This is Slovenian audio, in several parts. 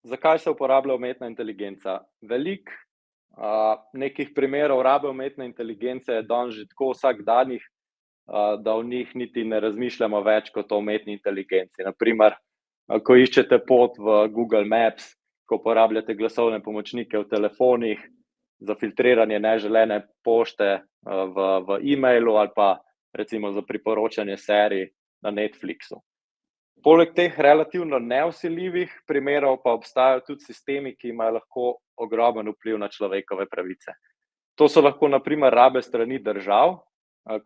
zakaj se uporablja umetna inteligenca? Veliko nekih primerov rabe umetne inteligence je danes že tako vsakdanjih, da o njih niti ne razmišljamo več kot o umetni inteligenci. Na primer, ko iščete pot v Google Maps, ko uporabljate glasovne pomočnike v telefonih za filtriranje neželene pošte, v e-mailu ali pa recimo za priporočanje serij na Netflixu. Poleg teh relativno nevsiljivih primerov pa obstajajo tudi sistemi, ki imajo lahko ogromen vpliv na človekove pravice. To so lahko na primer rabe strani držav,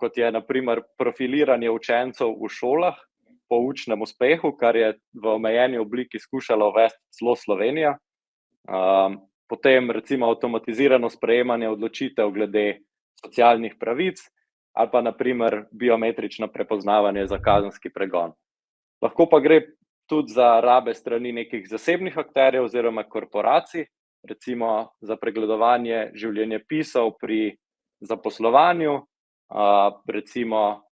kot je na primer profiliranje učencev v šolah po učnem uspehu, kar je v omejeni obliki skušala uvesti celo Slovenija. Potem recimo avtomatizirano sprejemanje odločitev glede socialnih pravic ali pa na primer biometrično prepoznavanje za kazenski pregon. Lahko pa gre tudi za rabe strani nekih zasebnih akterjev oziroma korporacij, recimo za pregledovanje življenjepisov pri zaposlovanju, recimo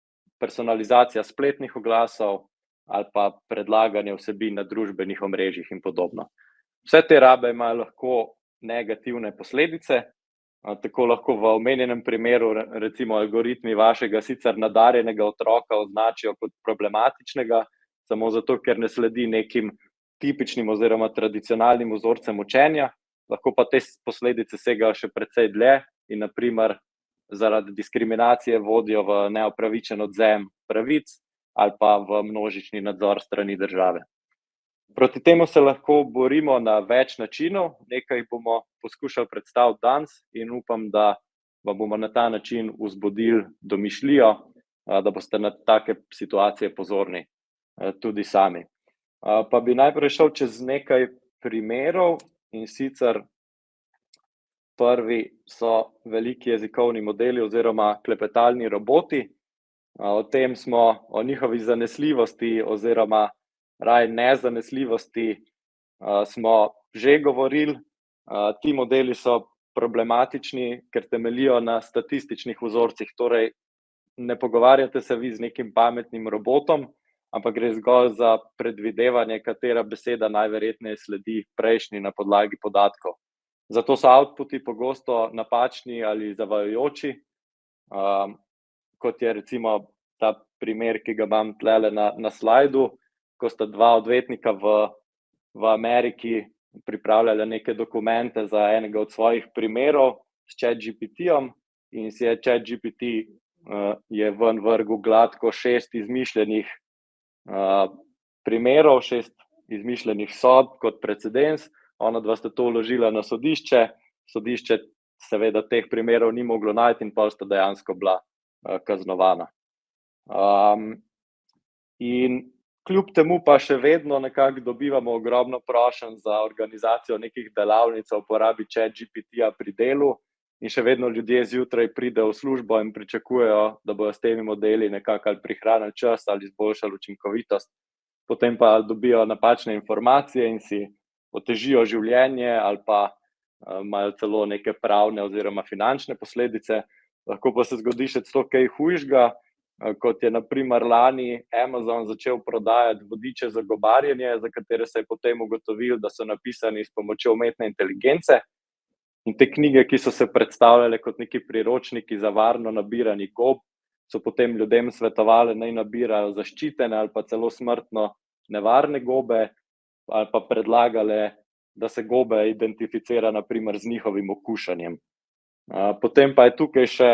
personalizacija spletnih oglasov ali pa predlaganje vsebin na družbenih omrežjih in podobno. Vse te rabe imajo lahko negativne posledice, tako lahko v omenjenem primeru recimo algoritmi vašega sicer nadarjenega otroka označijo kot problematičnega, samo zato, ker ne sledi nekim tipičnim oziroma tradicionalnim vzorcem učenja, lahko pa te posledice segajo še precej dlje in na primer zaradi diskriminacije vodijo v neopravičen odvzem pravic ali pa v množični nadzor strani države. Proti temu se lahko borimo na več načinov, nekaj jih bomo poskušali predstaviti danes in upam, da vam bomo na ta način vzbudili domišljijo, da boste na take situacije pozorni tudi sami. Pa bi najprej šel čez nekaj primerov, in sicer prvi so veliki jezikovni modeli oziroma klepetalni roboti. O njihovi zanesljivosti oziroma raje nezanesljivosti smo že govorili. Ti modeli so problematični, ker temeljijo na statističnih vzorcih, torej ne pogovarjate se vi z nekim pametnim robotom, ampak gre zgolj za predvidevanje, katera beseda najverjetneje sledi prejšnji na podlagi podatkov. Zato so outputi pogosto napačni ali zavajajoči, kot je recimo ta primer, ki ga imam tlele na slajdu, ko sta dva odvetnika v Ameriki pripravljala neke dokumente za enega od svojih primerov s ChatGPT-jem in si je ChatGPT je ven vrgel gladko 6 izmišljenih primerov, 6 izmišljenih sodb kot precedens. Onadva sta to vložila na sodišče, sodišče seveda teh primerov ni moglo najti in pol sta dejansko bila kaznovana. In kljub temu pa še vedno nekako dobivamo ogromno prošenj za organizacijo nekih delavnic o uporabi ChatGPT-ja pri delu in še vedno ljudje zjutraj pridejo v službo in pričakujejo, da bodo s temi modeli nekako ali prihranili čas ali izboljšali učinkovitost, potem pa dobijo napačne informacije in si otežijo življenje ali pa imajo celo neke pravne oziroma finančne posledice. Lahko pa se zgodi še celo kaj hujšega, kot je na primer lani Amazon začel prodajati vodiče za gobarjenje, za katere se je potem ugotovilo, da so napisani s pomočjo umetne inteligence. In te knjige, ki so se predstavljale kot neki priročniki za varno nabiranje gob, so potem ljudem svetovali, naj nabirajo zaščitene ali pa celo smrtno nevarne gobe, ali pa predlagale, da se gobe identificira na primer z njihovim okušanjem. Potem pa je tukaj še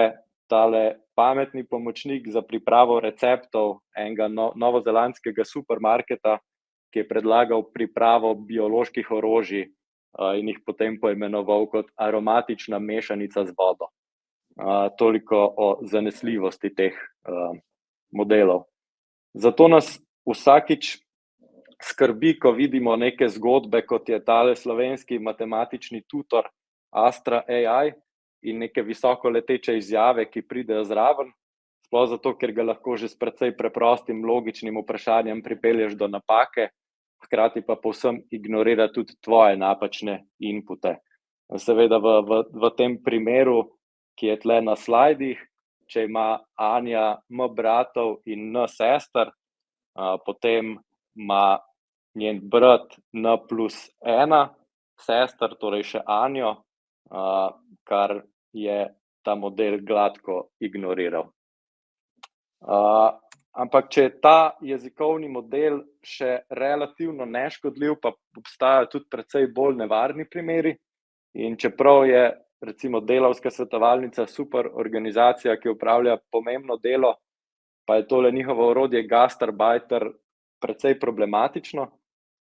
tale pametni pomočnik za pripravo receptov enega novozelandskega supermarketa, ki je predlagal pripravo bioloških orožij in jih potem poimenoval kot aromatična mešanica z vodo. Toliko o zanesljivosti teh modelov. Zato nas vsakič skrbi, ko vidimo neke zgodbe, kot je tale slovenski matematični tutor Astra AI in neke visoko leteče izjave, ki pridejo zraven, sploh zato, ker ga lahko že s precej preprostim logičnim vprašanjem pripelješ do napake, hkrati pa povsem ignorira tudi tvoje napačne inpute. Seveda v tem primeru, ki je tle na slajdih, če ima Anja M bratov in N sester, potem ima njen brat N+1, sester, torej še Anjo, kar je ta model gladko ignoriral. Ampak če je ta jezikovni model še relativno neškodljiv, pa obstajajo tudi precej bolj nevarni primeri. In čeprav je recimo Delavska svetovalnica super organizacija, ki opravlja pomembno delo, pa je tole njihovo orodje Gastarbeiter precej problematično.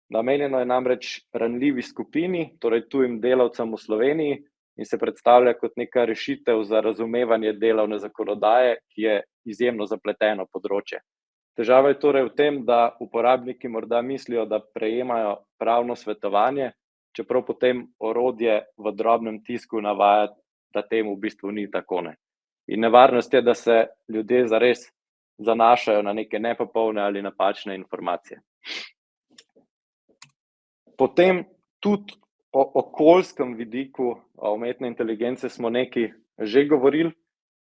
Namenjeno je namreč ranljivi skupini, torej tujim delavcem v Sloveniji, in se predstavlja kot neka rešitev za razumevanje delovne zakonodaje, ki je izjemno zapleteno področje. Težava je torej v tem, da uporabniki morda mislijo, da prejemajo pravno svetovanje, čeprav potem orodje v drobnem tisku navaja, da temu v bistvu ni tako, ne. In nevarnost je, da se ljudje zares zanašajo na neke nepopolne ali napačne informacije. Potem tudi o okoljskem vidiku umetne inteligence smo nekaj že govorili.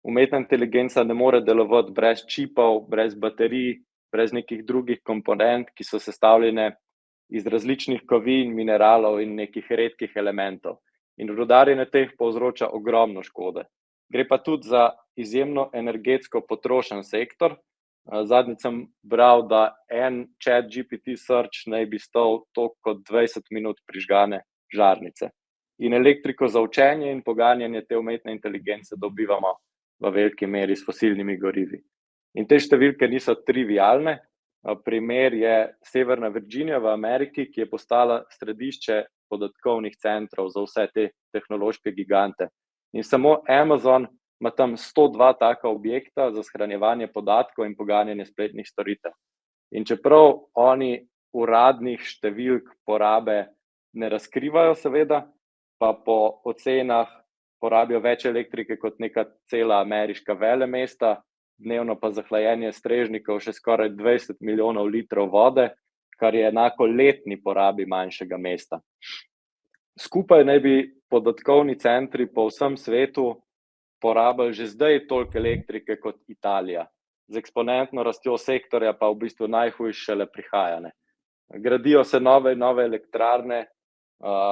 Umetna inteligenca ne more delovati brez čipov, brez baterij, brez nekih drugih komponent, ki so sestavljene iz različnih kovin, mineralov in nekih redkih elementov. In rudarjenje teh povzroča ogromno škode. Gre pa tudi za izjemno energetsko potrošen sektor. Zadnjič sem bral, da en ChatGPT search naj bi stal toliko kot 20 minut prižgane žarnice. In elektriko za učenje in poganjanje te umetne inteligence dobivamo v veliki meri s fosilnimi gorivi. In te številke niso trivialne. Primer je Severna Virginija v Ameriki, ki je postala središče podatkovnih centrov za vse te tehnološke gigante. In samo Amazon ima tam 102 taka objekta za shranjevanje podatkov in poganjanje spletnih storitev. In čeprav oni uradnih številk porabe ne razkrivajo, seveda, pa po ocenah porabijo več elektrike kot neka cela ameriška velemesta, dnevno pa za hlajenje strežnikov še skoraj 20 milijonov litrov vode, kar je enako letni porabi manjšega mesta. Skupaj naj bi podatkovni centri po vsem svetu porabili že zdaj toliko elektrike kot Italija. Z eksponentno rastjo sektorja pa v bistvu najhujše šele prihaja, ne. Gradijo se nove elektrarne.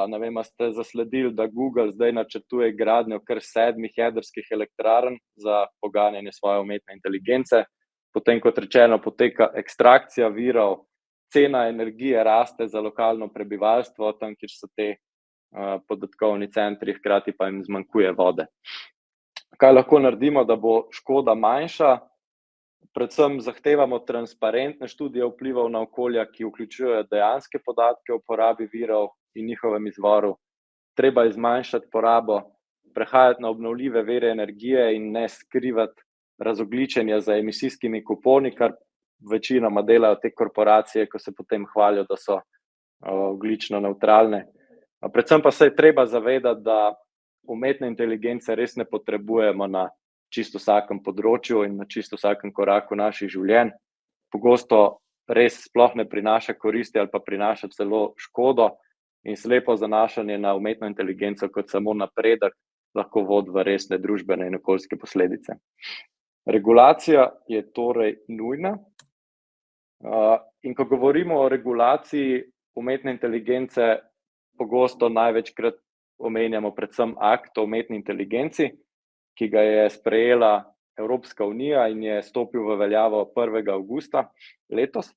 Ne vem, a ste zasledili, da Google zdaj načrtuje gradnjo kar 7 jedrskih elektrarn za poganjanje svoje umetne inteligence. Potem, kot rečeno, poteka ekstrakcija virov, cena energije raste za lokalno prebivalstvo, tam, kjer so te podatkovni centri, hkrati pa jim zmanjkuje vode. Kaj lahko naredimo, da bo škoda manjša? Predvsem zahtevamo transparentne študije vplivov na okolja, ki vključujejo dejanske podatke o porabi virov in njihovem izvoru. Treba je zmanjšati porabo, prehajati na obnovljive vire energije in ne skrivati razogljičenja za emisijskimi kuponi, kar večinoma delajo te korporacije, ko se potem hvalijo, da so ogljično nevtralne. Predvsem pa se je treba zavedati, da umetne inteligence res ne potrebujemo na čisto vsakem področju in na čisto vsakem koraku naših življenj. Pogosto res sploh ne prinaša koristi ali pa prinaša celo škodo in slepo zanašanje na umetno inteligenco kot samo napredek lahko vodi v resne družbene in okoljske posledice. Regulacija je torej nujna. In ko govorimo o regulaciji umetne inteligence, pogosto največkrat omenjamo predvsem akt o umetni inteligenci, ki ga je sprejela Evropska unija in je stopil v veljavo 1. avgusta letos.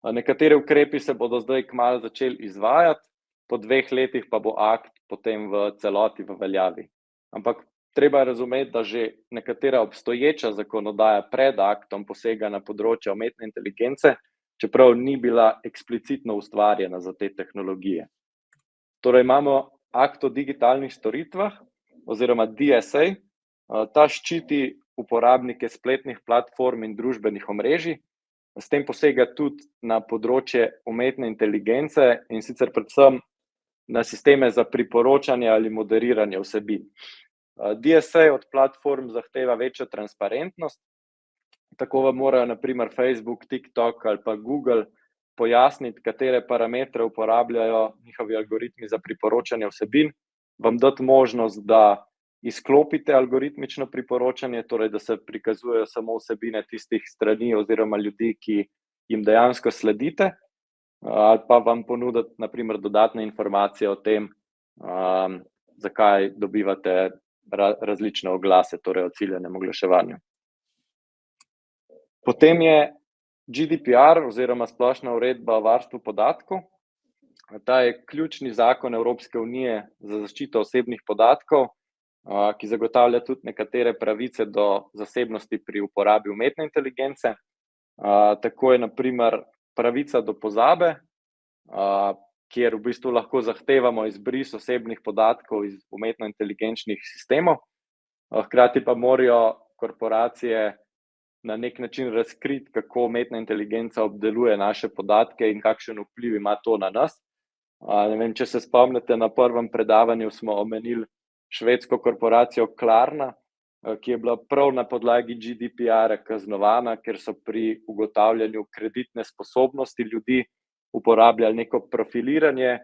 Nekateri ukrepi se bodo zdaj kmalu začeli izvajati, po 2 letih pa bo akt potem v celoti v veljavi. Ampak treba je razumeti, da že nekatera obstoječa zakonodaja pred aktom posega na področje umetne inteligence, čeprav ni bila eksplicitno ustvarjena za te tehnologije. Torej imamo akt o digitalnih storitvah, oziroma DSA. Ta ščiti uporabnike spletnih platform in družbenih omrežij. S tem posega tudi na področje umetne inteligence in sicer predvsem na sisteme za priporočanje ali moderiranje vsebin. DSA od platform zahteva večjo transparentnost. Tako vam morajo na primer Facebook, TikTok ali pa Google pojasniti, katere parametre uporabljajo njihovi algoritmi za priporočanje vsebin, vam dati možnost, da izklopite algoritmično priporočanje, torej da se prikazujejo samo vsebine tistih strani oziroma ljudi, ki jim dejansko sledite. ali pa vam ponuditi naprimer dodatne informacije o tem, zakaj dobivate različne oglase, torej o ciljanem oglaševanju. Potem je GDPR oziroma Splošna uredba o varstvu podatkov. Ta je ključni zakon Evropske unije za zaščito osebnih podatkov, ki zagotavlja tudi nekatere pravice do zasebnosti pri uporabi umetne inteligence. Tako je naprimer pravica do pozabe, kjer v bistvu lahko zahtevamo izbris osebnih podatkov iz umetno-inteligenčnih sistemov. Hkrati pa morajo korporacije na nek način razkriti, kako umetna inteligenca obdeluje naše podatke in kakšen vpliv ima to na nas. Ne vem, če se spomnite, na prvem predavanju smo omenili švedsko korporacijo Klarna, ki je bila prav na podlagi GDPR-a kaznovana, ker so pri ugotavljanju kreditne sposobnosti ljudi uporabljali neko profiliranje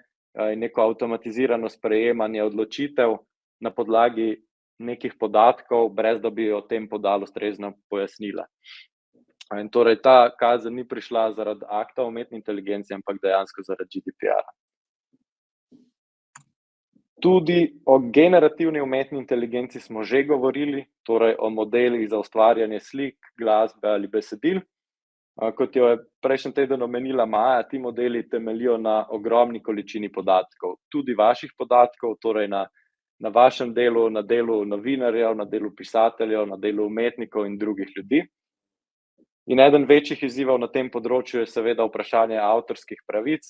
in neko avtomatizirano sprejemanje odločitev na podlagi nekih podatkov, brez da bi o tem podali ustrezna pojasnila. In torej ta kazen ni prišla zaradi akta o umetni inteligenci, ampak dejansko zaradi GDPR-a. Tudi o generativni umetni inteligenci smo že govorili, torej o modelih za ustvarjanje slik, glasbe ali besedil. Kot jo je prejšnji teden omenila Maja, ti modeli temeljijo na ogromni količini podatkov, tudi vaših podatkov, torej na vašem delu, na delu novinarjev, na delu pisateljev, na delu umetnikov in drugih ljudi. In eden večjih izzivov na tem področju je seveda vprašanje avtorskih pravic,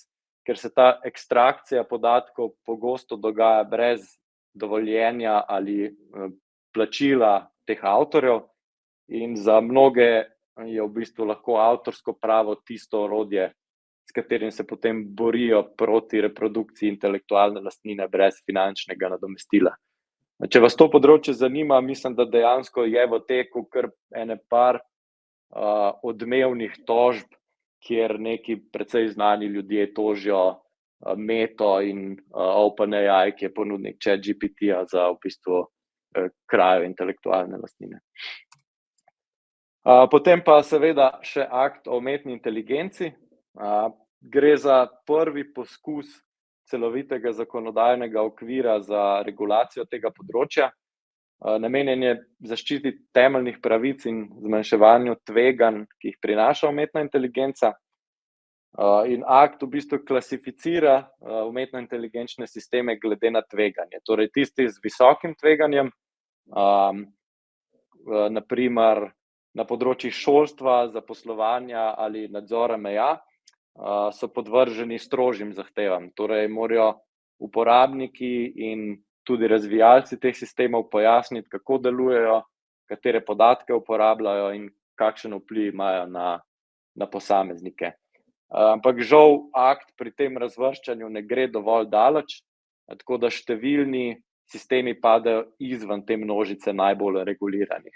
ker se ta ekstrakcija podatkov pogosto dogaja brez dovoljenja ali plačila teh avtorjev, in za mnoge je v bistvu lahko avtorsko pravo tisto orodje, s katerim se potem borijo proti reprodukciji intelektualne lastnine brez finančnega nadomestila. Če vas to področje zanima, mislim, da dejansko je v teku kar ene par odmevnih tožb, kjer neki precej znani ljudje tožijo Meto in OpenAI, ki je ponudnik ChatGPT-ja za v bistvu krajo intelektualne lastnine. Potem pa seveda še akt o umetni inteligenci. Gre za prvi poskus celovitega zakonodajnega okvira za regulacijo tega področja. Namenjen je zaščiti temeljnih pravic in zmanjševanju tveganj, ki jih prinaša umetna inteligenca. In akt v bistvu klasificira umetno-inteligenčne sisteme glede na tveganje. Torej tisti z visokim tveganjem, naprimer na področjih šolstva, zaposlovanja ali nadzora meja, so podvrženi strožjim zahtevam. Torej morajo uporabniki in tudi razvijalci teh sistemov pojasniti, kako delujejo, katere podatke uporabljajo in kakšen vpliv imajo na posameznike. Ampak žal akt pri tem razvrščanju ne gre dovolj daleč, tako da številni sistemi padejo izven te množice najbolj reguliranih.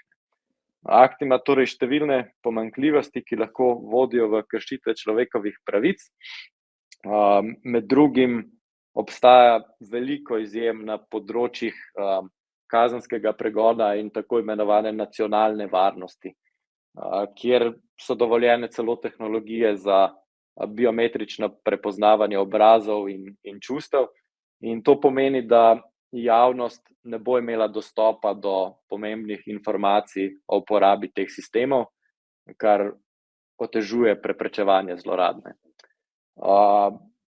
Akt ima torej številne pomanjkljivosti, ki lahko vodijo v kršitve človekovih pravic. Med drugim obstaja veliko izjem na področjih kazenskega pregona in tako imenovane nacionalne varnosti, kjer so dovoljene celo tehnologije za biometrično prepoznavanje obrazov in čustev. In to pomeni, da javnost ne bo imela dostopa do pomembnih informacij o uporabi teh sistemov, kar otežuje preprečevanje zlorabne.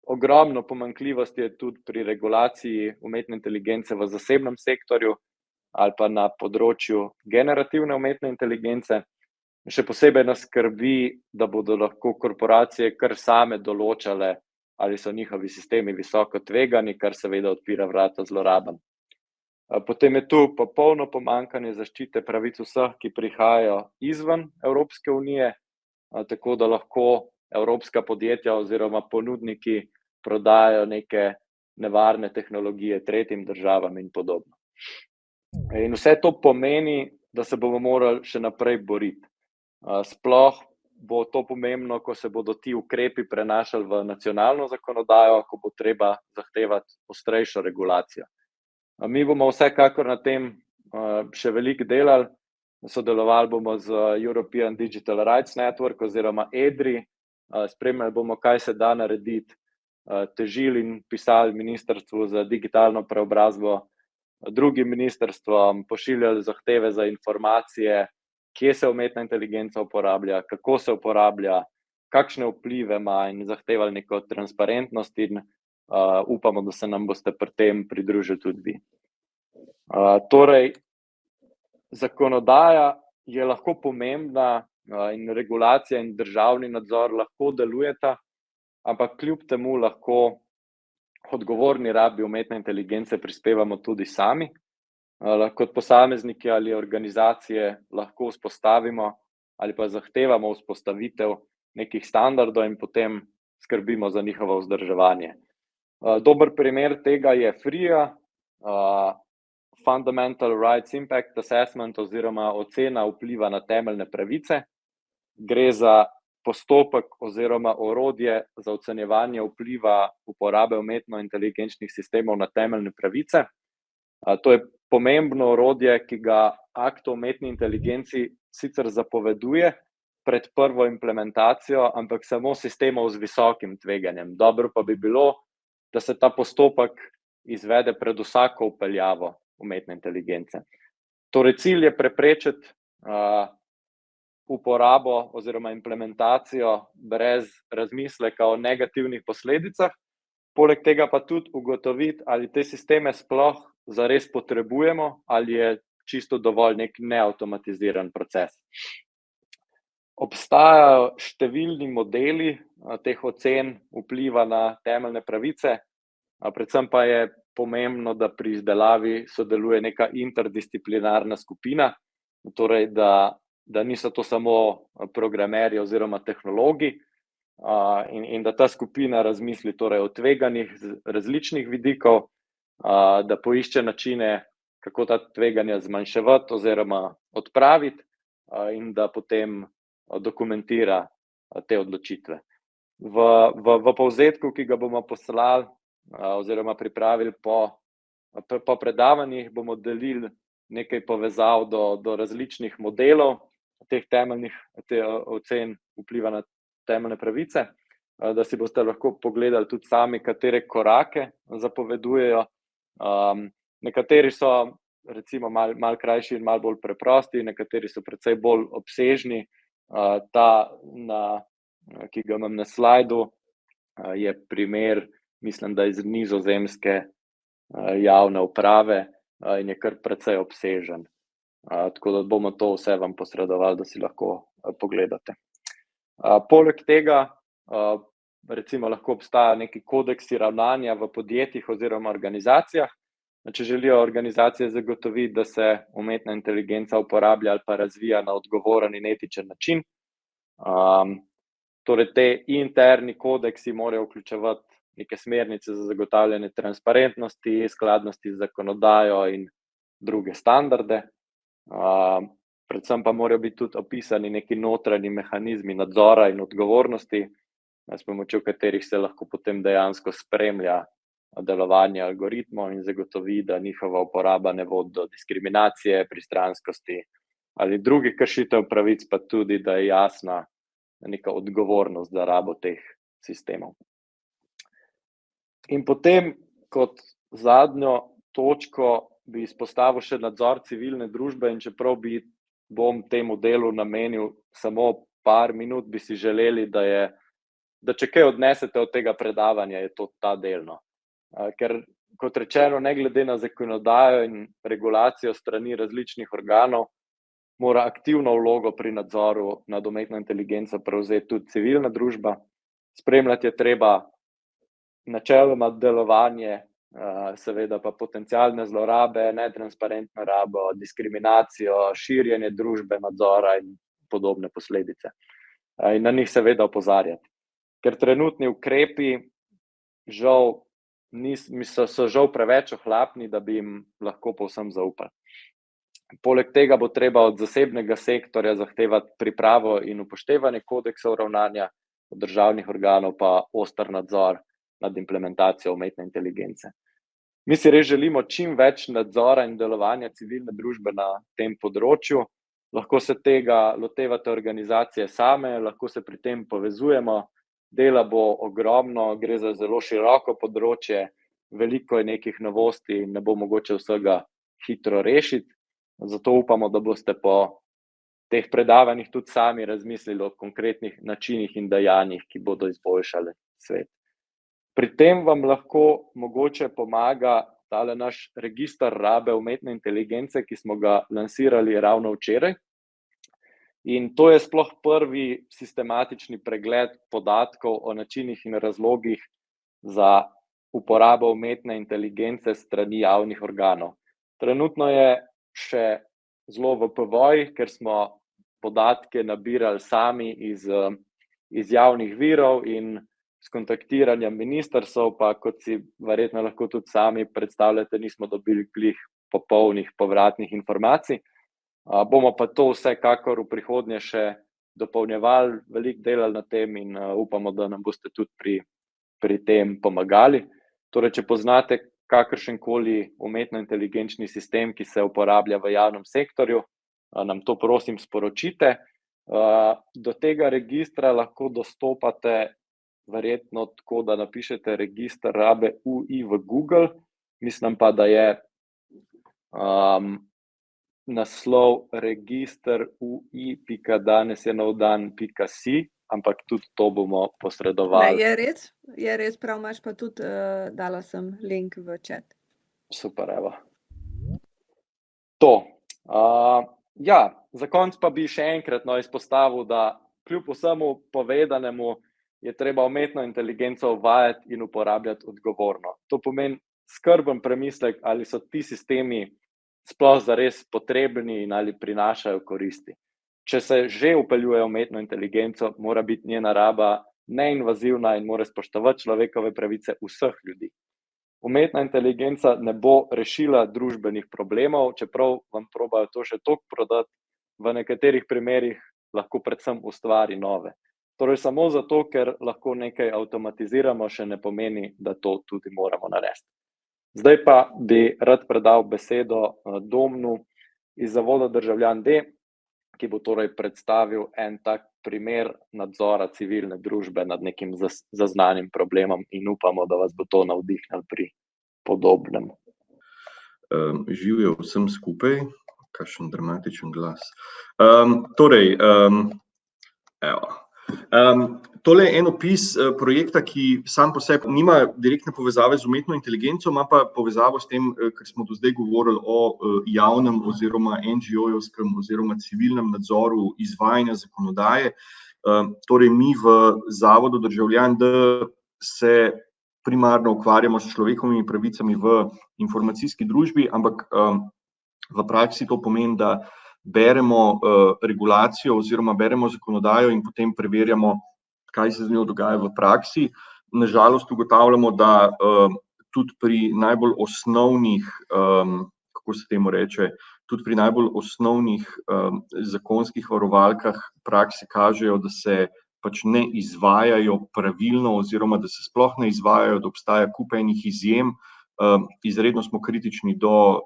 Ogromno pomanjkljivosti je tudi pri regulaciji umetne inteligence v zasebnem sektorju ali pa na področju generativne umetne inteligence. Še posebej nas skrbi, da bodo lahko korporacije kar same določale, ali so njihovi sistemi visoko tvegani, kar seveda odpira vrata zlorabam. Potem je tu popolno pomanjkanje zaščite pravic vseh, ki prihajajo izven Evropske unije, tako da lahko evropska podjetja oziroma ponudniki prodajajo neke nevarne tehnologije tretjim državam in podobno. In vse to pomeni, da se bomo morali še naprej boriti. Sploh bo to pomembno, ko se bodo ti ukrepi prenašali v nacionalno zakonodajo, ko bo treba zahtevati ostrejšo regulacijo. Mi bomo vsekakor na tem še veliko delali. Sodelovali bomo z European Digital Rights Network oziroma EDRI, spremljali bomo, kaj se da narediti, težili in pisali Ministrstvu za digitalno preobrazbo, drugim ministrstvom, pošiljali zahteve za informacije, kje se umetna inteligenca uporablja, kako se uporablja, kakšne vplive ima, in zahtevali neko transparentnost, in upamo, da se nam boste pri tem pridružili tudi vi. Torej, zakonodaja je lahko pomembna, in regulacija in državni nadzor lahko delujeta, ampak kljub temu lahko odgovorni rabi umetne inteligence prispevamo tudi sami. Kot posamezniki ali organizacije lahko vzpostavimo ali pa zahtevamo vzpostavitev nekih standardov in potem skrbimo za njihovo vzdrževanje. Dober primer tega je FRIA, Fundamental Rights Impact Assessment oziroma ocena vpliva na temeljne pravice. Gre za postopek oziroma orodje za ocenjevanje vpliva uporabe umetno-inteligenčnih sistemov na temeljne pravice. To je pomembno orodje, ki ga akt o umetni inteligenci sicer zapoveduje pred prvo implementacijo, ampak samo sistemov z visokim tveganjem. Dobro pa bi bilo, da se ta postopek izvede pred vsako vpeljavo umetne inteligence. Torej, cilj je preprečiti uporabo oziroma implementacijo brez razmisleka o negativnih posledicah, poleg tega pa tudi ugotoviti, ali te sisteme sploh zares potrebujemo ali je čisto dovolj nek neavtomatiziran proces. Obstajajo številni modeli teh ocen vpliva na temeljne pravice, predvsem pa je pomembno, da pri izdelavi sodeluje neka interdisciplinarna skupina, torej da niso to samo programerji oziroma tehnologi, in da ta skupina razmisli torej o tveganjih z različnih vidikov, da poišče načine, kako ta tveganja zmanjševati oziroma odpraviti, in da potem dokumentira te odločitve. V povzetku, ki ga bomo poslali oziroma pripravili po predavanjih, bomo delili nekaj povezav do različnih modelov teh temeljnih ocen vpliva na temeljne pravice, da si boste lahko pogledali tudi sami, katere korake zapovedujejo. Nekateri so recimo malo krajši in malo bolj preprosti, nekateri so precej bolj obsežni. Ki ga imam na slajdu, je primer, mislim, da iz nizozemske javne uprave, in je kar precej obsežen. Tako da bomo to vse vam posredovali, da si lahko pogledate. Poleg tega, recimo lahko obstaja neki kodeksi ravnanja v podjetjih oziroma organizacijah, če želijo organizacije zagotoviti, da se umetna inteligenca uporablja ali pa razvija na odgovoren in etičen način. Torej, te interni kodeksi morajo vključevati neke smernice za zagotavljanje transparentnosti, skladnosti z zakonodajo in druge standarde. Predvsem pa morajo biti tudi opisani neki notranji mehanizmi nadzora in odgovornosti, s pomočjo katerih se lahko potem dejansko spremlja delovanje algoritmov in zagotovi, da njihova uporaba ne vodi do diskriminacije, pristranskosti ali drugih kršitev pravic, pa tudi, da je jasna neka odgovornost za rabo teh sistemov. In potem kot zadnjo točko bi izpostavil še nadzor civilne družbe, in čeprav bom temu delu namenil samo par minut, bi si želeli, da če kaj odnesete od tega predavanja, je to ta delno. Ker, kot rečeno, ne glede na zakonodajo in regulacijo strani različnih organov, mora aktivno vlogo pri nadzoru nad umetno inteligenco prevzeti tudi civilna družba. Spremljati je treba načeloma delovanje, seveda pa potencialne zlorabe, netransparentno rabo, diskriminacijo, širjenje družbe, nadzora in podobne posledice. In na njih seveda opozarjati. Ker trenutni ukrepi so žal preveč ohlapni, da bi jim lahko povsem zaupali. Poleg tega bo treba od zasebnega sektorja zahtevati pripravo in upoštevanje kodeksov ravnanja, od državnih organov pa oster nadzor nad implementacijo umetne inteligence. Mi si res želimo čim več nadzora in delovanja civilne družbe na tem področju. Lahko se tega lotevate organizacije same, lahko se pri tem povezujemo dela bo ogromno, gre za zelo široko področje, veliko je nekih novosti in ne bo mogoče vsega hitro rešiti. Zato upamo, da boste po teh predavanjih tudi sami razmislili o konkretnih načinih in dejanjih, ki bodo izboljšali svet. Pri tem vam lahko mogoče pomaga tale naš register rabe umetne inteligence, ki smo ga lansirali ravno včeraj. In to je sploh prvi sistematični pregled podatkov o načinih in razlogih za uporabo umetne inteligence strani javnih organov. Trenutno je še zelo v povojih, ker smo podatke nabirali sami iz javnih virov in s kontaktiranjem ministrstev, pa kot si verjetno lahko tudi sami predstavljate, nismo dobili glih popolnih povratnih informacij. Bomo pa to vsekakor v prihodnje še dopolnjevali, veliko delali na tem in upamo, da nam boste tudi pri tem pomagali. Torej, če poznate kakršenkoli umetno-inteligenčni sistem, ki se uporablja v javnem sektorju, nam to prosim sporočite. Do tega registra lahko dostopate verjetno tako, da napišete register rabe UI v Google. Mislim pa, da je naslov register ui.danesjenovdan.si, ampak tudi to bomo posredovali. Je res, prav imaš, pa tudi dala sem link v chat. Super, evo. To. Ja, za konec pa bi še enkrat izpostavil, da kljub vsemu povedanemu je treba umetno inteligenco uvajati in uporabljati odgovorno. To pomeni skrben premislek, ali so ti sistemi sploh zares potrebni in ali prinašajo koristi. Če se že vpeljuje umetno inteligenco, mora biti njena raba neinvazivna in mora spoštovati človekove pravice vseh ljudi. Umetna inteligenca ne bo rešila družbenih problemov, čeprav vam probajo to še toliko prodati, v nekaterih primerih lahko predvsem ustvari nove. Torej samo zato, ker lahko nekaj avtomatiziramo, še ne pomeni, da to tudi moramo narediti. Zdaj pa bi rad predal besedo Domnu iz Zavoda Državljan D, ki bo torej predstavil en tak primer nadzora civilne družbe nad nekim zaznanim problemom in upamo, da vas bo to navdihnilo pri podobnem. Živjo vsem skupaj, kakšen dramatičen glas. Tole je en opis projekta, ki sam po sebi nima direktne povezave z umetno inteligenco, ima pa povezavo s tem, ker smo do zdaj govorili o javnem oziroma NGO-jevskem oziroma civilnem nadzoru izvajanja zakonodaje. Torej mi v Zavodu Državljan D se primarno ukvarjamo s človekovimi pravicami v informacijski družbi, ampak v praksi to pomeni, da beremo regulacijo oziroma beremo zakonodajo in potem preverjamo, kaj se z njo dogaja v praksi. Na žalost ugotavljamo, da tudi pri najbolj osnovnih, kako se temu reče, tudi pri najbolj osnovnih zakonskih varovalkah praksi kažejo, da se pač ne izvajajo pravilno oziroma da se sploh ne izvajajo, da obstaja kup enih izjem. Izredno smo kritični do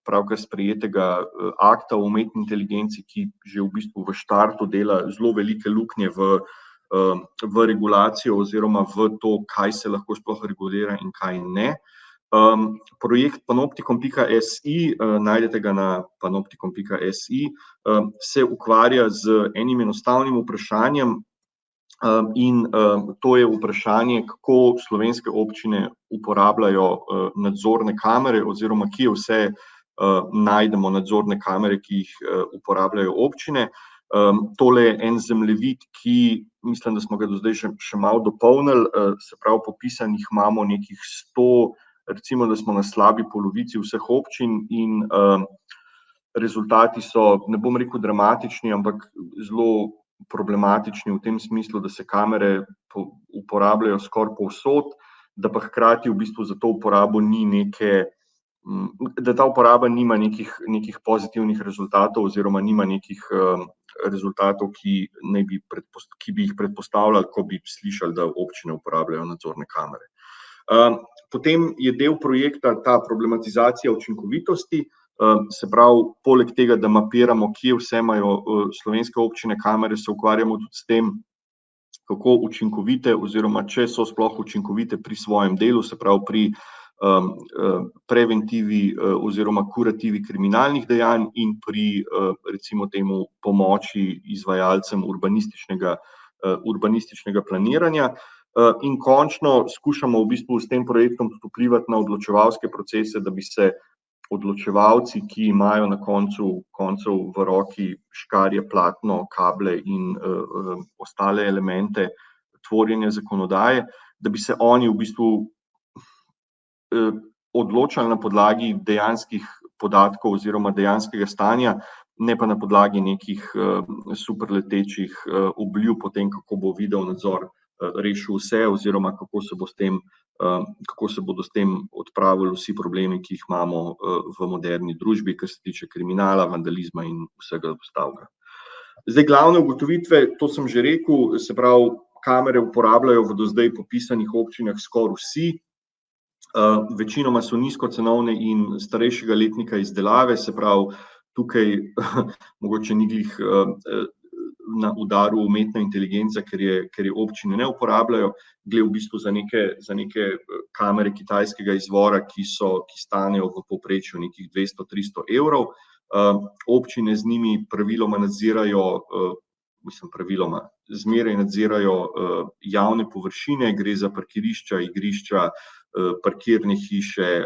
pravkar sprejetega akta o umetni inteligenci, ki že v bistvu v štartu dela zelo velike luknje v regulacijo oziroma v to, kaj se lahko sploh regulira in kaj ne. Projekt panoptikum.si, najdete ga na panoptikum.si, se ukvarja z enim enostavnim vprašanjem, in to je vprašanje, kako slovenske občine uporabljajo nadzorne kamere oziroma kje vse najdemo nadzorne kamere, ki jih uporabljajo občine. Tole je en zemljevid, ki mislim, da smo ga do zdaj še malo dopolnili, se pravi popisanih imamo nekih 100, recimo, da smo na slabi polovici vseh občin in rezultati so, ne bom rekel dramatični, ampak zelo problematični v tem smislu, da se kamere uporabljajo skoraj povsod, da pa hkrati v bistvu za to uporabo ni da ta uporaba nima nekih pozitivnih rezultatov oziroma nima nekih rezultatov, ki bi jih predpostavljali, ko bi slišali, da občine uporabljajo nadzorne kamere. Potem je del projekta ta problematizacija učinkovitosti, se pravi, poleg tega, da mapiramo, kje vse imajo slovenske občine kamere, se ukvarjamo tudi s tem, kako učinkovite oziroma če so sploh učinkovite pri svojem delu, se pravi pri preventivi oziroma kurativi kriminalnih dejanj in pri recimo temu pomoči izvajalcem urbanističnega planiranja. In končno skušamo v bistvu s tem projektom vplivati na odločevalske procese, da bi se odločevalci, ki imajo na koncu v roki škarje, platno, kable in ostale elemente tvorjenja zakonodaje, da bi se oni v bistvu odločali na podlagi dejanskih podatkov oziroma dejanskega stanja, ne pa na podlagi nekih superletečih obljub o tem, kako bo video nadzor rešil vse oziroma kako se bodo s tem odpravili vsi problemi, ki jih imamo v moderni družbi, kar se tiče kriminala, vandalizma in vsega ostalega. Zdaj, glavne ugotovitve, to sem že rekel, se pravi, kamere uporabljajo v do zdaj popisanih občinah skoraj vsi. Večinoma so nizkocenovne in starejšega letnika izdelave, se pravi, tukaj mogoče ni glih na udaru umetna inteligenca, ker je občine ne uporabljajo, gre v bistvu za neke kamere kitajskega izvora, ki stanejo v povprečju nekih 200-300 evrov. Občine z njimi zmeraj nadzirajo javne površine, gre za parkirišča, igrišča, parkirne hiše,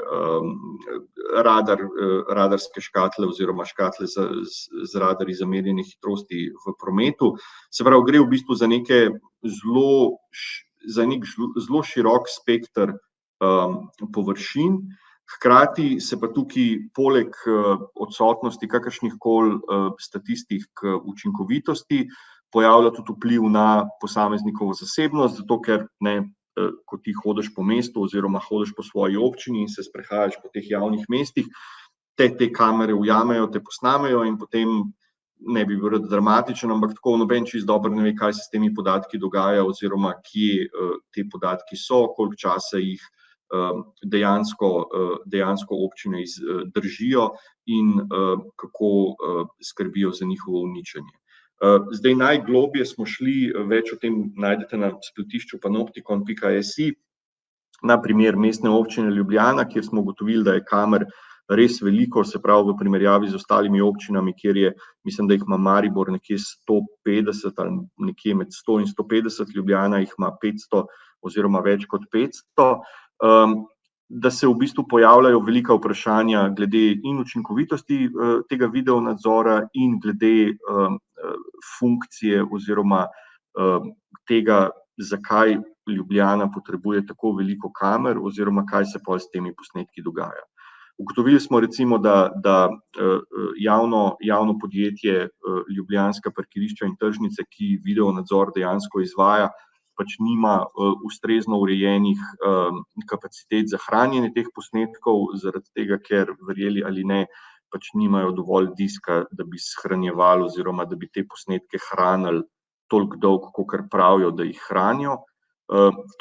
radarske škatle oziroma škatle z radarji za merjenje hitrosti v prometu. Se pravi, gre v bistvu za nek zelo širok spekter površin. Hkrati se pa tukaj poleg odsotnosti kakršnihkoli statistik učinkovitosti pojavlja tudi vpliv na posameznikovo zasebnost, zato ker ko ti hodiš po mestu oziroma hodiš po svoji občini in se sprehajaš po teh javnih mestih, te kamere ujamejo, te posnamejo in potem ne bi bil dramatičen, ampak tako noben čisto dobro ne ve, kaj se s temi podatki dogaja oziroma kje te podatki so, koliko časa jih dejansko občine držijo in kako skrbijo za njihovo uničenje. Zdaj, najgloblje smo šli, več o tem najdete na spletišču panoptikon.si, na primer Mestne občine Ljubljana, kjer smo ugotovili, da je kamer res veliko, se pravi v primerjavi z ostalimi občinami, kjer je, mislim, da jih ima Maribor nekje 150 ali nekje med 100 in 150, Ljubljana jih ima 500 oziroma več kot 500, da se v bistvu pojavljajo velika vprašanja glede in učinkovitosti tega video nadzora in glede funkcije oziroma tega, zakaj Ljubljana potrebuje tako veliko kamer oziroma kaj se pol s temi posnetki dogaja. Ugotovili smo recimo, da javno podjetje Ljubljanska parkirišča in tržnice, ki video nadzor dejansko izvaja, pač nima ustrezno urejenih kapacitet za hranjenje teh posnetkov, zaradi tega, ker verjeli ali ne, pač nimajo dovolj diska, da bi shranjevali oziroma da bi te posnetke hranili toliko dolgo, kakor pravijo, da jih hranijo.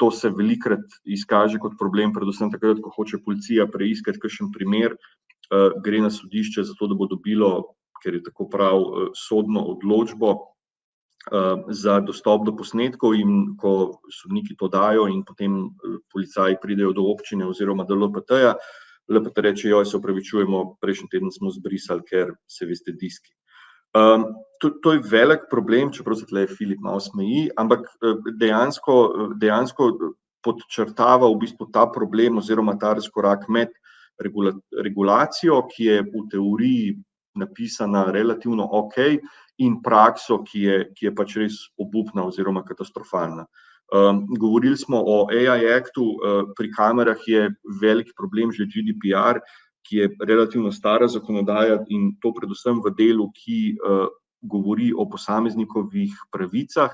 To se velikokrat izkaže kot problem, predvsem takrat, ko hoče policija preiskati kakšen primer, gre na sodišče zato, da bo dobilo, ker je tako prav, sodno odločbo za dostop do posnetkov, in ko sodniki to dajo in potem policaji pridejo do občine oziroma do LPT-ja, LPT reče, se opravičujemo, prejšnji teden smo zbrisali, ker se veste diski. To je velik problem, čeprav se tle Filip malo smeji, ampak dejansko podčrtava v bistvu ta problem oziroma ta razkorak med regulacijo, ki je v teoriji napisana relativno okej, in prakso, ki je pač res obupna oziroma katastrofalna. Govorili smo o AI Actu, pri kamerah je velik problem že GDPR, ki je relativno stara zakonodaja in to predvsem v delu, ki govori o posameznikovih pravicah.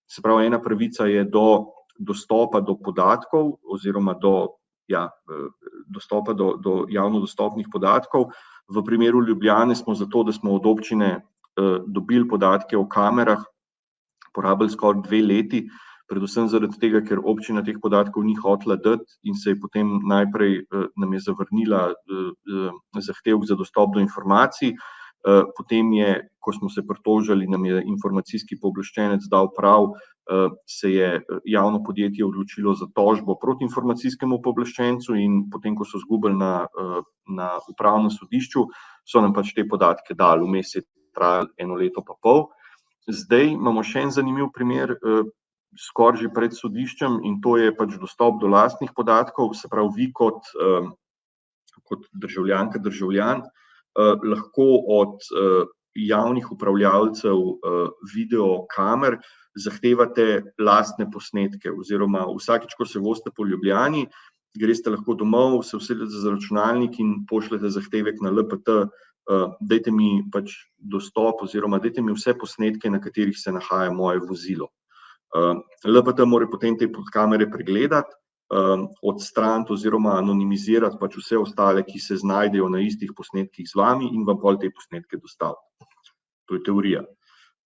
Se pravi, ena pravica je do dostopa do podatkov oziroma dostopa do javno dostopnih podatkov. V primeru Ljubljane smo zato, da smo od občine dobili podatke o kamerah, porabili skoraj 2 leti, predvsem zaradi tega, ker občina teh podatkov ni hotela dati in se je potem najprej nam je zavrnila zahtevek za dostop do informacij, potem je, ko smo se pritožili, nam je informacijski pooblaščenec dal prav se je javno podjetje odločilo za tožbo proti informacijskemu pooblaščencu in potem, ko so izgubili na upravnem sodišču, so nam pač te podatke dali, vmes je trajalo 1 leto pa pol. Zdaj imamo še en zanimiv primer, skoraj že pred sodiščem, in to je pač dostop do lastnih podatkov, se pravi vi kot državljanka, državljan, lahko od javnih upravljavcev videokamer zahtevate lastne posnetke oziroma vsakič, ko se vozite po Ljubljani, greste lahko domov, se usedete za računalnik in pošljete zahtevek na LPT, dajte mi pač dostop oziroma dajte mi vse posnetke, na katerih se nahaja moje vozilo. LPT mora potem te kamere pregledati, odstraniti oziroma anonimizirati pač vse ostale, ki se znajdejo na istih posnetkih z vami in vam pol te posnetke dostaviti. To je teorija.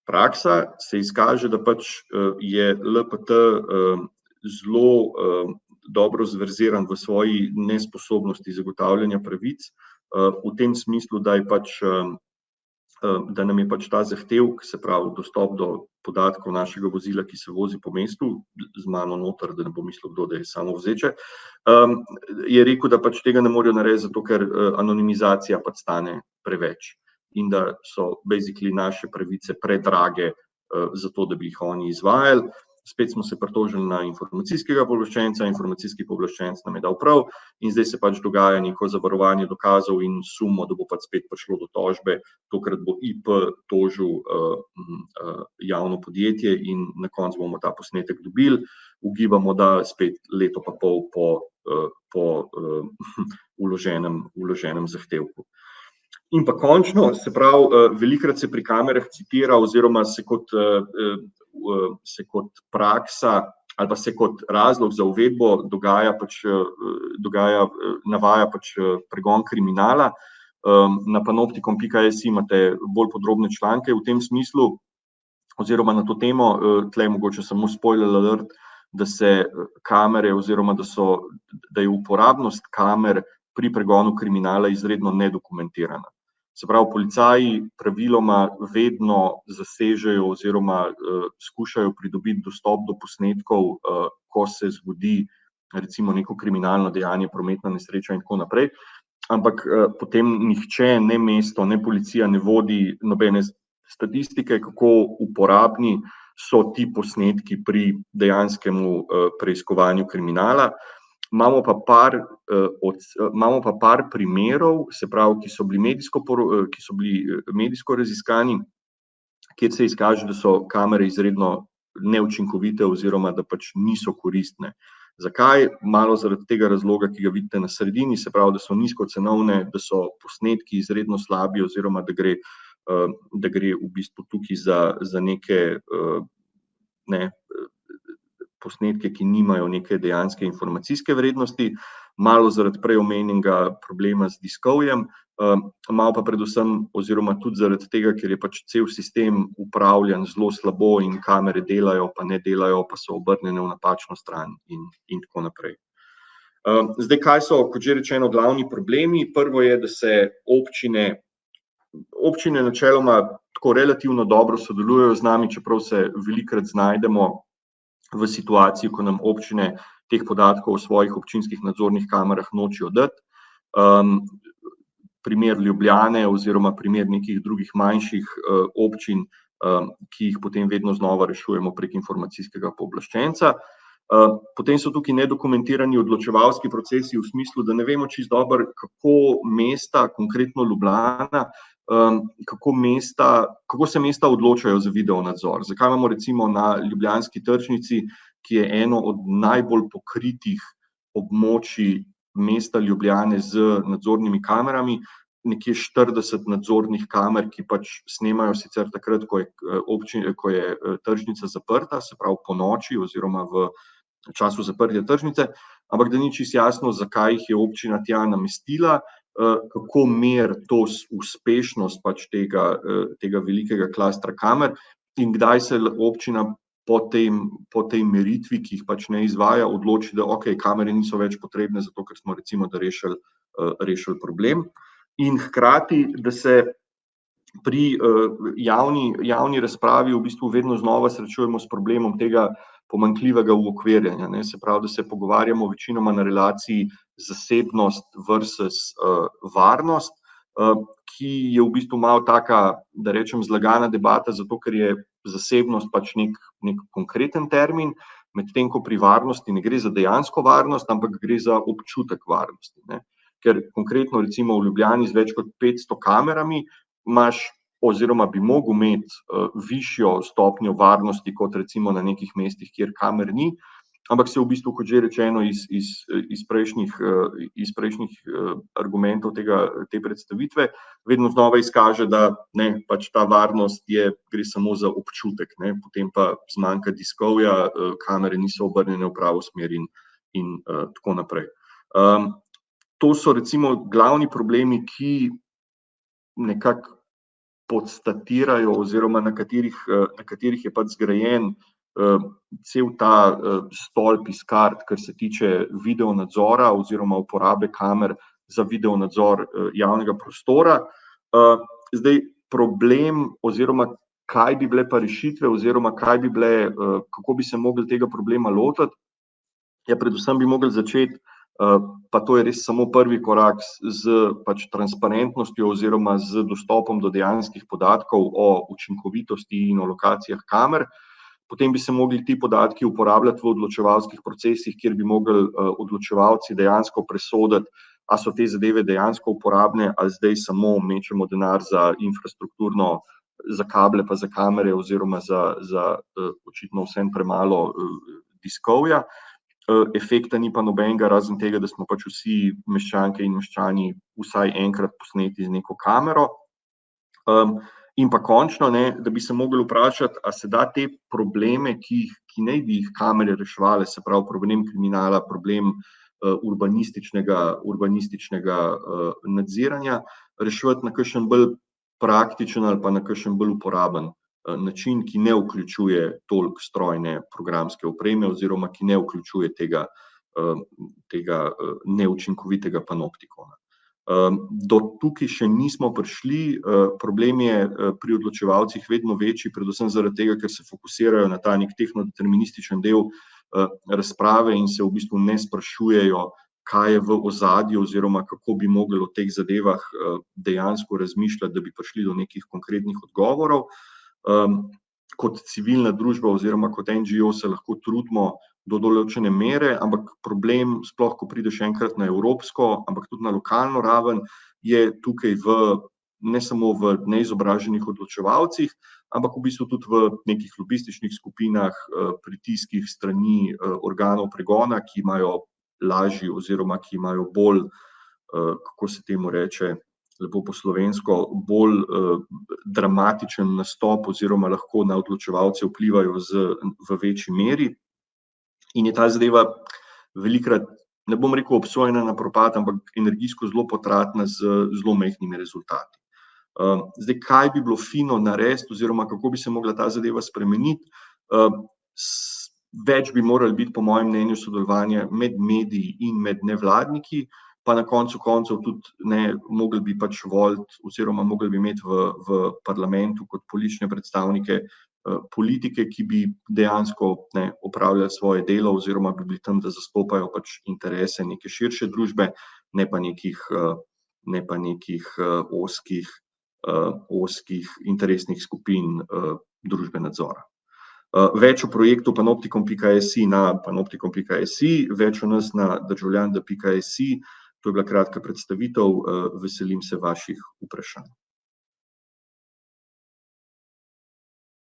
Praksa se izkaže, da pač je LPT zelo dobro zverziran v svoji nesposobnosti zagotavljanja pravic, v tem smislu, da nam je pač ta zahtevek, se pravi dostop do podatkov našega vozila, ki se vozi po mestu, z mano noter, da ne bo mislil kdo, da je samovzeče, je rekel, da pač tega ne morejo narediti, zato ker anonimizacija pač stane preveč in da so basically naše pravice predrage za to, da bi jih oni izvajali. Spet smo se pritožili na informacijskega pooblaščenca, informacijski pooblaščenec nam je dal prav in zdaj se pač dogaja neko zavarovanje dokazov in sumo, da bo pač spet prišlo do tožbe, tokrat bo IP tožil javno podjetje in na koncu bomo ta posnetek dobili. Ugibamo, da spet leto pa pol po vloženem zahtevku. In pa končno, se pravi, velikokrat se pri kamerah citira oziroma se kot praksa ali pa se kot razlog za uvedbo navaja pač pregon kriminala. Na panoptikom.js imate bolj podrobne članke v tem smislu oziroma na to temo, tle mogoče samo spoiler alert, da se kamere oziroma da je uporabnost kamer pri pregonu kriminala izredno nedokumentirana. Se pravi, policaji praviloma vedno zasežejo oziroma skušajo pridobiti dostop do posnetkov, ko se zgodi recimo neko kriminalno dejanje, prometna nesreča in tako naprej, ampak potem nihče, ne mesto, ne policija ne vodi nobene statistike, kako uporabni so ti posnetki pri dejanskemu preiskovanju kriminala. Imamo pa par primerov, se pravi, ki so bili medijsko raziskani, kjer se izkaže, da so kamere izredno neučinkovite oziroma da pač niso koristne. Zakaj? Malo zaradi tega razloga, ki ga vidite na sredini, se pravi, da so nizkocenovne, da so posnetki izredno slabi oziroma da gre v bistvu tukaj za neke posnetke, ki nimajo neke dejanske informacijske vrednosti, malo zaradi prej omenjenega problema z diskovjem, malo pa predvsem oziroma tudi zaradi tega, ker je pač cel sistem upravljan zelo slabo in kamere delajo, pa ne delajo, pa so obrnjene v napačno stran in tako naprej. Zdaj, kaj so, kot že rečeno, glavni problemi? Prvo je, da se občine načeloma tako relativno dobro sodelujejo z nami, čeprav se velikokrat znajdemo v situaciji, ko nam občine teh podatkov o svojih občinskih nadzornih kamerah nočejo dati. Primer Ljubljane oziroma primer nekih drugih manjših občin, ki jih potem vedno znova rešujemo prek informacijskega pooblaščenca. Potem so tukaj nedokumentirani odločevalski procesi v smislu, da ne vemo čisto dobro, kako mesta, konkretno Ljubljana, kako se mesta odločajo za videonadzor. Zakaj imamo recimo na ljubljanski tržnici, ki je eno od najbolj pokritih območij mesta Ljubljane z nadzornimi kamerami, nekje 40 nadzornih kamer, ki pač snemajo sicer takrat, ko je tržnica zaprta, se pravi ponoči oziroma v času zaprtja tržnice, ampak da ni čisto jasno, zakaj jih je občina tja namestila, kako meri to uspešnost pač tega velikega klastra kamer in kdaj se občina po tej meritvi, ki jih pač ne izvaja, odloči, da kamere niso več potrebne, zato ker smo recimo da rešili problem. In hkrati, da se pri javni razpravi v bistvu vedno znova srečujemo s problemom tega pomanjkljivega uokvirjanja, ne, se pravi, da se pogovarjamo večinoma na relaciji zasebnost versus varnost, ki je v bistvu malo taka, da rečem, zlagana debata, zato ker je zasebnost pač nek konkreten termin, medtem ko pri varnosti ne gre za dejansko varnost, ampak gre za občutek varnosti, ne. Ker konkretno recimo v Ljubljani z več kot 500 kamerami imaš oziroma bi mogel imeti višjo stopnjo varnosti kot recimo na nekih mestih, kjer kamer ni, ampak se v bistvu, kot že rečeno, iz prejšnjih argumentov te predstavitve vedno znova izkaže, da ne, pač ta varnost gre samo za občutek, ne, potem pa zmanjka diskovja, kamere niso obrnjene v pravo smer in tako naprej. To so recimo glavni problemi, ki nekako podstatirajo oziroma na katerih je pač zgrajen cel ta stolp iz kart, kar se tiče videonadzora oziroma uporabe kamer za videonadzor javnega prostora. Zdaj problem oziroma kaj bi bile pa rešitve oziroma kako bi se mogli tega problema lotiti, predvsem bi mogli začeti, pa to je res samo prvi korak, z pač transparentnostjo oziroma z dostopom do dejanskih podatkov o učinkovitosti in o lokacijah kamer. Potem bi se mogli ti podatki uporabljati v odločevalskih procesih, kjer bi mogli odločevalci dejansko presoditi, a so te zadeve dejansko uporabne, ali zdaj samo mečemo denar za infrastrukturno, za kable pa za kamere oziroma za očitno vsem premalo diskovja. Efekta ni pa nobenega, razen tega, da smo pač vsi meščanke in meščani vsaj enkrat posneti z neko kamero. In pa končno, ne, da bi se mogli vprašati, a se da te probleme, ki naj bi jih kamere reševale, se pravi problem kriminala, problem urbanističnega nadziranja, reševati na kakšen bolj praktičen ali pa na kakšen bolj uporaben način, ki ne vključuje toliko strojne programske opreme oziroma ki ne vključuje tega neučinkovitega panoptikona. Do tukaj še nismo prišli, problem je pri odločevalcih vedno večji, predvsem zaradi tega, ker se fokusirajo na ta nek tehnodeterminističen del razprave in se v bistvu ne sprašujejo, kaj je v ozadju oziroma kako bi mogli o teh zadevah dejansko razmišljati, da bi prišli do nekih konkretnih odgovorov. Kot civilna družba oziroma kot NGO se lahko trudimo do določene mere, ampak problem, sploh ko prideš enkrat na evropsko, ampak tudi na lokalno raven, je tukaj ne samo v neizobraženih odločevalcih, ampak v bistvu tudi v nekih lobističnih skupinah, pritiskih strani organov pregona, ki imajo lažji oziroma ki imajo bolj, kako se temu reče, lepo po slovensko, bolj dramatičen nastop oziroma lahko na odločevalce vplivajo v večji meri. In je ta zadeva velikokrat, ne bom rekel obsojena na propad, ampak energijsko zelo potratna z zelo majhnimi rezultati. Zdaj, kaj bi bilo fino narediti oziroma kako bi se mogla ta zadeva spremeniti? Več bi morali biti, po mojem mnenju, sodelovanja med mediji in med nevladniki, pa na koncu koncev tudi mogli bi pač voliti oziroma mogli bi imeti v parlamentu kot politične predstavnike politike, ki bi dejansko opravljali svoje delo oziroma bi bili tam, da zastopajo pač interese neke širše družbe, ne pa nekih ozkih interesnih skupin družbe nadzora. Več o projektu panoptikom.si na panoptikom.si, več o nas na državljan.si. To je bila kratka predstavitev, veselim se vaših vprašanj.